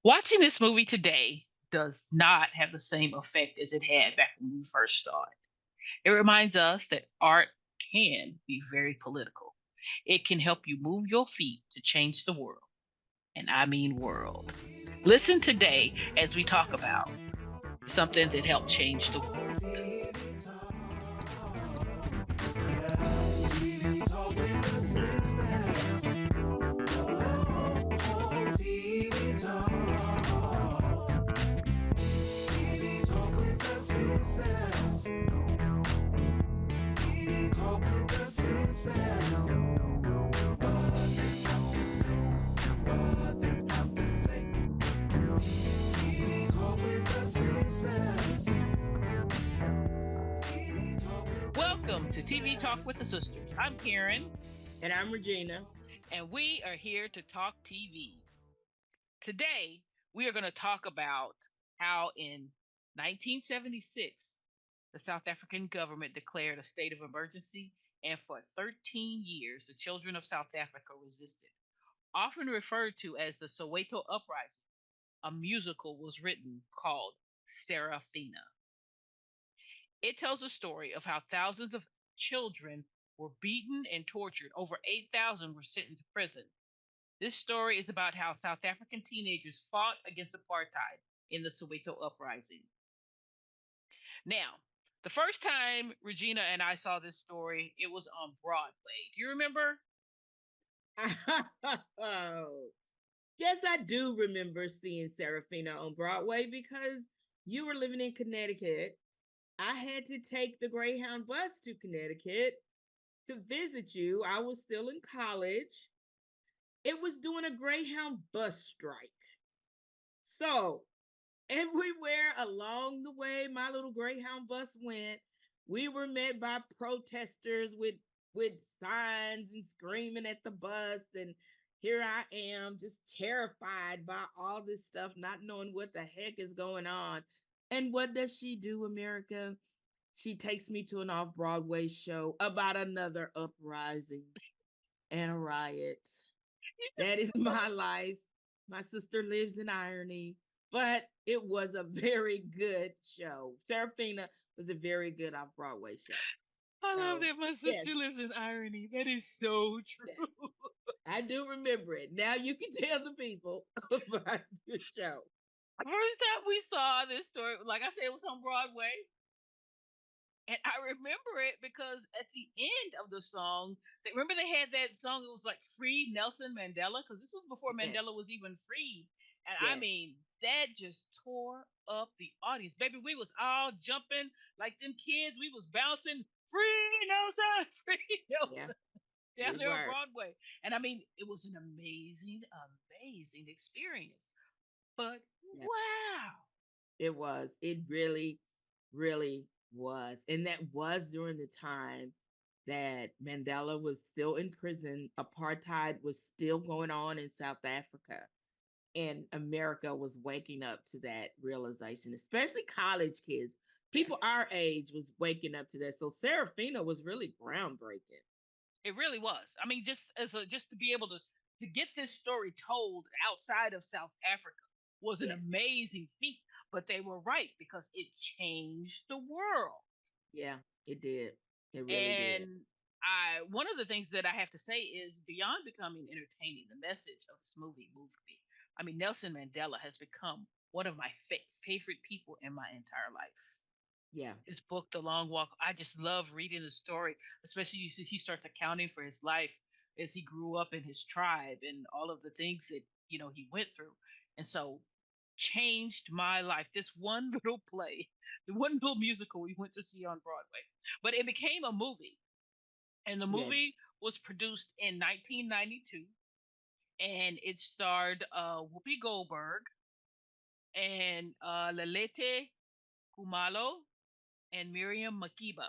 Watching this movie today does not have the same effect as it had back when we first saw it. It reminds us that art can be very political. It can help you move your feet to change the world, and I mean world. Listen today as we talk about something that helped change the world. Welcome to TV Talk with the Sisters. I'm Karen, And I'm Regina. and we are here to talk TV. Today, we are going to talk about how in 1976, the South African government declared a state of emergency, and for 13 years, the children of South Africa resisted. Often referred to as the Soweto Uprising, a musical was written called Sarafina. It tells a story of how thousands of children were beaten and tortured. Over 8,000 were sent to prison. This story is about how South African teenagers fought against apartheid in the Soweto Uprising. Now, the first time Regina and I saw this story, it was on Broadway. Do you remember? Oh, yes, I do remember seeing Sarafina on Broadway because you were living in Connecticut. I had to take the Greyhound bus to Connecticut to visit you. I was still in college. It was during a Greyhound bus strike. So, everywhere along the way my little Greyhound bus went, we were met by protesters with signs and screaming at the bus. And here I am, just terrified by all this stuff, not knowing what the heck is going on. And what does she do, America? She takes me to an off Broadway show about another uprising and a riot. You just That is my life. My sister lives in irony, but it was a very good show. Serafina was a very good off Broadway show. I love So, that my yes, sister lives in irony. That is so yes, true. I do remember it. Now you can tell the people about the show. First time we saw this story, like I said, it was on Broadway. And I remember it because at the end of the song, remember they had that song. It was like "Free Nelson Mandela" because this was before Yes, Mandela was even freed. And I yes, mean, that just tore up the audience, baby. We was all jumping like them kids. We was bouncing, "Free Nelson, free yeah, Nelson" down we there on were. Broadway. And I mean, it was an amazing, amazing experience. But Yeah, wow, it was. It really, really was. And that was during the time that Mandela was still in prison. Apartheid was still going on in South Africa. And America was waking up to that realization, especially college kids. People yes. our age was waking up to that. So Serafina was really groundbreaking. It really was. I mean, just to be able to get this story told outside of South Africa was an Yes. amazing feat. But they were right because it changed the world. Yeah, it did. It really did. And I one of the things that I have to say is beyond becoming entertaining, the message of this movie moved me. I mean, Nelson Mandela has become one of my favorite people in my entire life. Yeah. His book, The Long Walk. I just love reading the story, especially you see he starts accounting for his life as he grew up in his tribe and all of the things that he went through, and so changed my life. This one little play, the one little musical we went to see on Broadway, but it became a movie, and the Yes. movie was produced in 1992, and it starred Whoopi Goldberg and Lalete Kumalo and Miriam Makeba.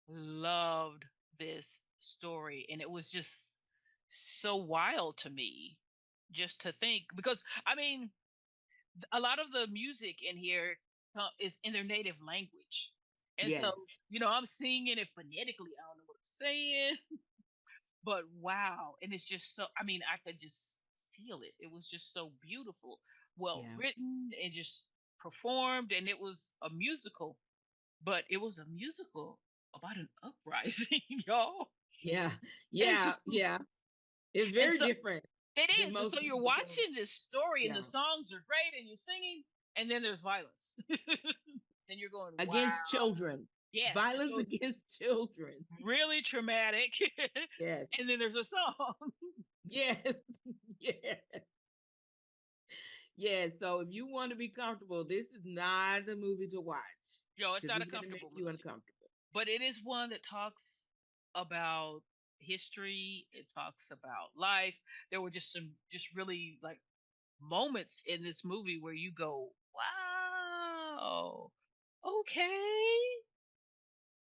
Loved this story, and it was just so wild to me just to think, because I mean a lot of the music in here is in their native language, and so Yes. I'm singing it phonetically. I don't know what I'm saying, but wow. And it's just so, I mean, I could just feel it. It was just so beautiful, well Yeah. written, and just performed, and it was a musical, but it was a musical about an uprising, y'all. Yeah. And so, Yeah. Yeah. It was and very so different it than is. And most so you're musicals. watching this story, and the Yeah. songs are great, and you're singing, and then there's violence. And you're going, Against wow. children. Yes. And Violence so it's against children. really traumatic. Yes. And then there's a song. Yes. Yes. Yes. So if you want to be comfortable, this is not the movie to watch Yo, it's because not a it's going to make comfortable you movie, uncomfortable. but it is one that talks about history. It talks about life. There were just some just really like moments in this movie where you go, wow, okay.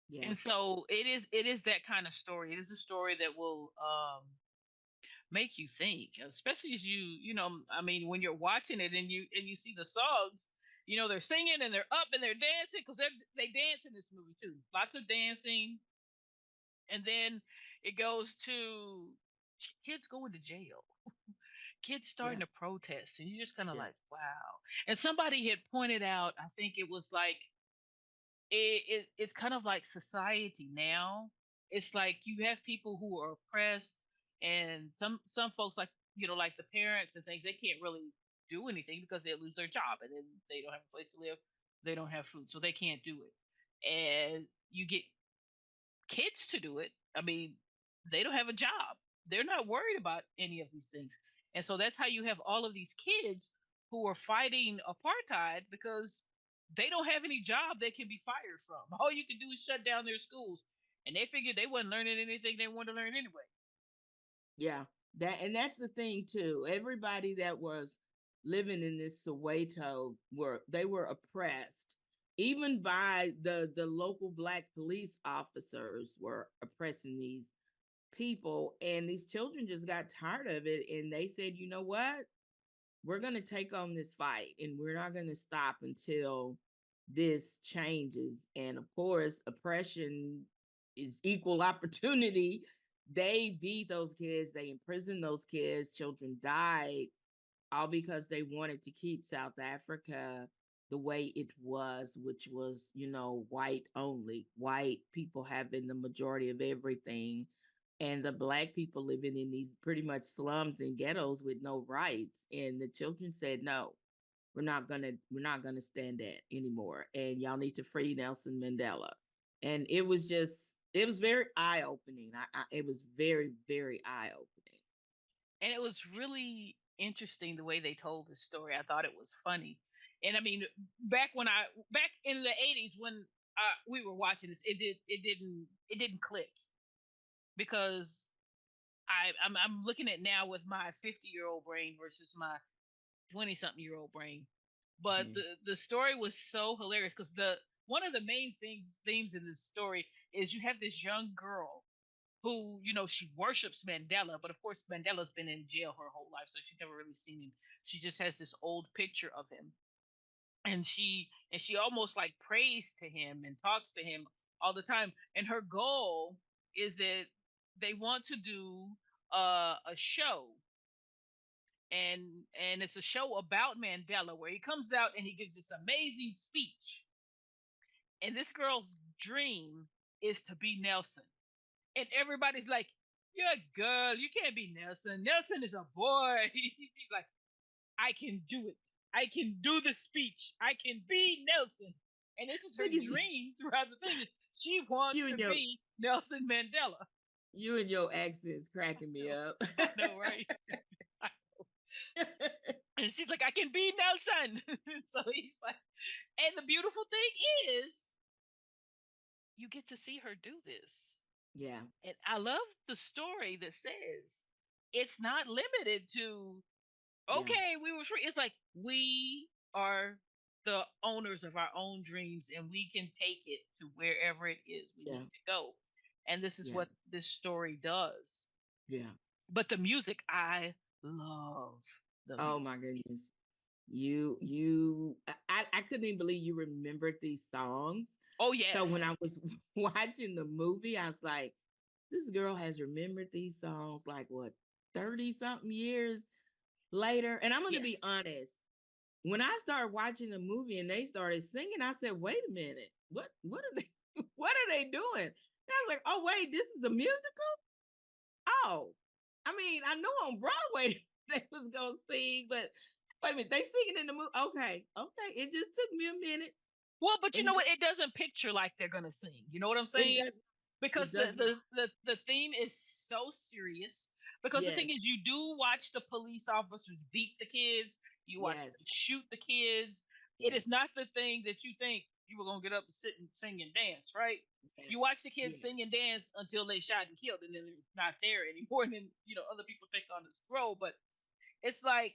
Yeah. And so it is that kind of story. It is a story that will make you think, especially as I mean, when you're watching it and you see the songs, they're singing and they're up and they're dancing because they dance in this movie too. Lots of dancing, and then it goes to kids going to jail, kids Yeah. starting to protest, and you just kind of Yes. like, wow. And somebody had pointed out, I think it was like it's kind of like society now. It's like you have people who are oppressed, and some folks, like like the parents and things, they can't really do anything because they lose their job, and then they don't have a place to live, they don't have food, so they can't do it. And you get kids to do it. I mean, they don't have a job. They're not worried about any of these things. And so that's how you have all of these kids who are fighting apartheid because they don't have any job they can be fired from. All you can do is shut down their schools. And they figured they wasn't learning anything they wanted to learn anyway. Yeah. That's the thing too. Everybody that was living in this Soweto were oppressed. Even by the local black police officers were oppressing these people, and these children just got tired of it, and they said, "You know what? We're going to take on this fight, and we're not going to stop until this changes." And of course, oppression is equal opportunity. They beat those kids, they imprisoned those kids, children died, all because they wanted to keep South Africa the way it was, which was, white only, white people having the majority of everything, and the black people living in these pretty much slums and ghettos with no rights. And the children said, no, we're not gonna stand that anymore. And y'all need to free Nelson Mandela. And it was very eye opening. It was very, very eye opening. And it was really interesting the way they told the story. I thought it was funny. And I mean, back in the 80s when we were watching this, it didn't click because I'm looking at now with my 50-year-old brain versus my 20-something-year-old brain. But Mhm. the story was so hilarious because the one of the main themes in this story is you have this young girl who, she worships Mandela, but of course Mandela's been in jail her whole life, so she's never really seen him. She just has this old picture of him, and she almost like prays to him and talks to him all the time. And her goal is that they want to do a show, and it's a show about Mandela where he comes out and he gives this amazing speech. And this girl's dream is to be Nelson. And everybody's like, "You're a girl. You can't be Nelson. Nelson is a boy." He's like, "I can do it. I can do the speech. I can be Nelson." And this is her Look at you, dream throughout the thing is she wants you to and your be Nelson Mandela. you and your accents cracking me No, up. I know, right? And she's like, "I can be Nelson." So he's like, and the beautiful thing is, you get to see her do this. Yeah, And I love the story that says it's not limited to, yeah, okay, we were free. It's like we are the owners of our own dreams and we can take it to wherever it is we yeah, need to go. And this is yeah, what this story does. yeah. But the music, I love the Oh music. my goodness. I couldn't even believe you remembered these songs. Oh, So when yes. I was watching the movie, I was like, this girl has remembered these songs like what, 30 something years later. And I'm going to be Yes. honest. When I started watching the movie and they started singing, I said, "Wait a minute, what are they what are they doing?" And I was like, "Oh wait, this is a musical." Oh, I mean, I know on Broadway they was gonna sing, but wait a minute, they singing in the movie. Okay, okay, it just took me a minute, Well, but you and know what? It doesn't picture like they're gonna sing. You know what I'm it saying? does, Because it does not. the theme is so serious. Because the thing Yes, is, you do watch the police officers beat the kids. You watch yes, them shoot the kids. It yes, is not the thing that you think you were gonna get up and sit and sing and dance, right? yes, You watch the kids yes, sing and dance until they shot and killed, and then they're not there anymore, and then other people take on this role. But it's like,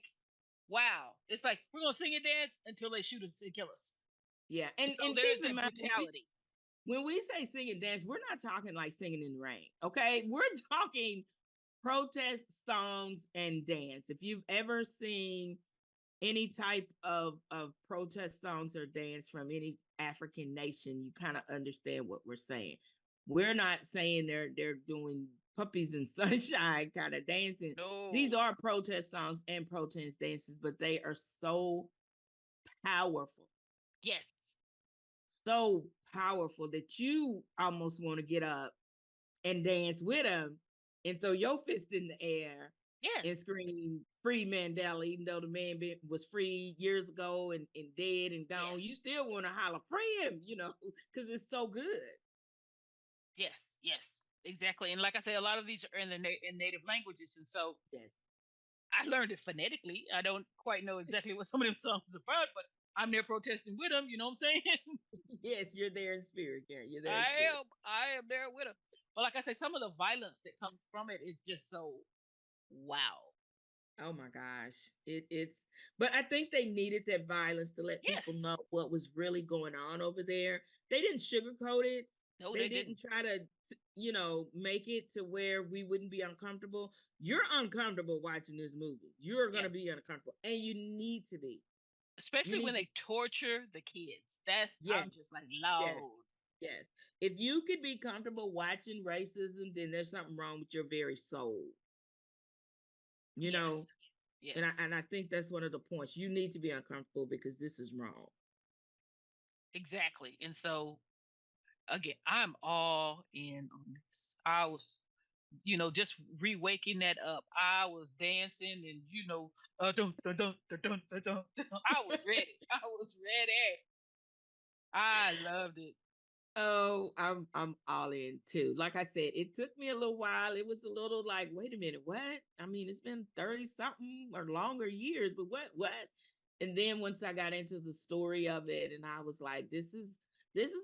wow, it's like we're gonna sing and dance until they shoot us and kill us. yeah. So And there is keep in that mind brutality. when we say sing and dance, we're not talking like singing in the rain. Okay, we're talking protest songs and dance. If you've ever seen any type of protest songs or dance from any African nation, you kind of understand what we're saying. We're not saying they're doing puppies and sunshine kind of dancing. These No. are protest songs and protest dances, but they are so powerful, Yes. so powerful that you almost want to get up and dance with them and throw your fist in the air and Yes. scream "Free Mandela," even though the man was free years ago and dead and gone. Yes. You still want to holler "Free him," because it's so good. Yes. Yes. Exactly. And like I say, a lot of these are in in native languages, and so Yes, I learned it phonetically. I don't quite know exactly what some of them songs are about, but I'm there protesting with them. You know what I'm saying? yes, you're there in spirit, Karen. You're there in I spirit. am. I am there with them. But like I say, some of the violence that comes from it is just so wow. Oh my gosh, it's. But I think they needed that violence to let people Yes. know what was really going on over there. They didn't sugarcoat it. No, They they didn't didn't. try to, make it to where we wouldn't be uncomfortable. You're uncomfortable watching this movie. You're Yeah. gonna be uncomfortable, and you need to be. You Especially when need to. they torture the kids. That's Yes, I'm just like, yes, Lord. yes. If you could be comfortable watching racism, then there's something wrong with your very soul. You Yes. know, and I Yes. and I think that's one of the points. You need to be uncomfortable because this is wrong. Exactly. And so again, I'm all in on this. I was, just re-waking that up. I was dancing and dun, dun, dun, dun, dun, dun, dun, dun. I was ready. I was ready. I loved it. Oh, I'm all in too. Like I said, it took me a little while. It was a little like, wait a minute, what? I mean, it's been 30 something or longer years, but what? And then once I got into the story of it and I was like, this is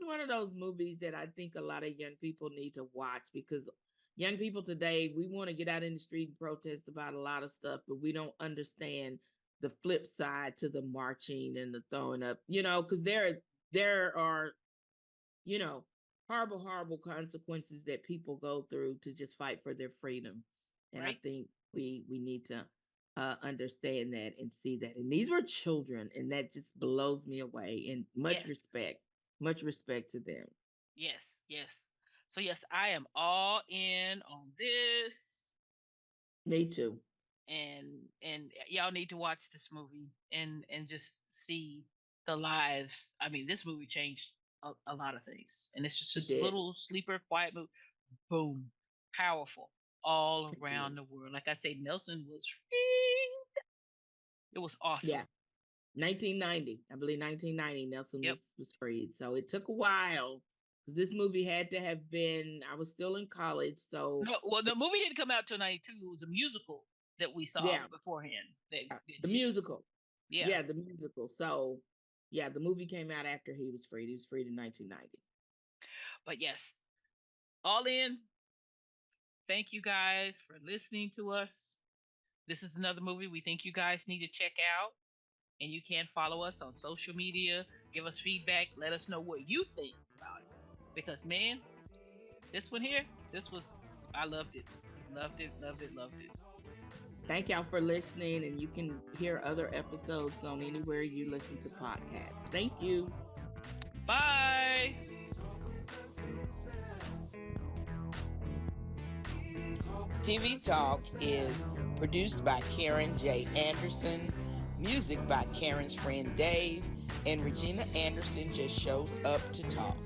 one of those movies that I think a lot of young people need to watch because young people today, we want to get out in the street and protest about a lot of stuff, but we don't understand the flip side to the marching and the throwing up, because there are you know, horrible, horrible consequences that people go through to just fight for their freedom. And I Right? think we need to understand that and see that. And these were children, and that just blows me away. And Yes. much respect to them. Yes. Yes. So yes, I am all in on this. Me too. And y'all need to watch this movie and just see the lives. I mean, this movie changed a lot of things, and it's just It this did. little sleeper, quiet movie. Boom, powerful all It did. around the world. Like I say, Nelson was free. It was Yeah. awesome. 1990, I believe 1990, Nelson Yep. was freed. So it took a while because this movie had to have been. I was still in college, so No, well, the movie didn't come out till '92. It was a musical that we saw yeah, beforehand that the did it. musical. Yeah, Yeah, the musical. So, yeah, the movie came out after he was freed. He was freed in 1990. but yes, all in. Thank you guys for listening to us. This is another movie we think you guys need to check out. And you can follow us on social media, give us feedback, let us know what you think about it. Because, man, this one here, I loved it. Loved it, loved it, loved it. Thank y'all for listening, and you can hear other episodes on anywhere you listen to podcasts. Thank you. Bye. TV Talk is produced by Karen J. Anderson, music by Karen's friend Dave, and Regina Anderson just shows up to talk.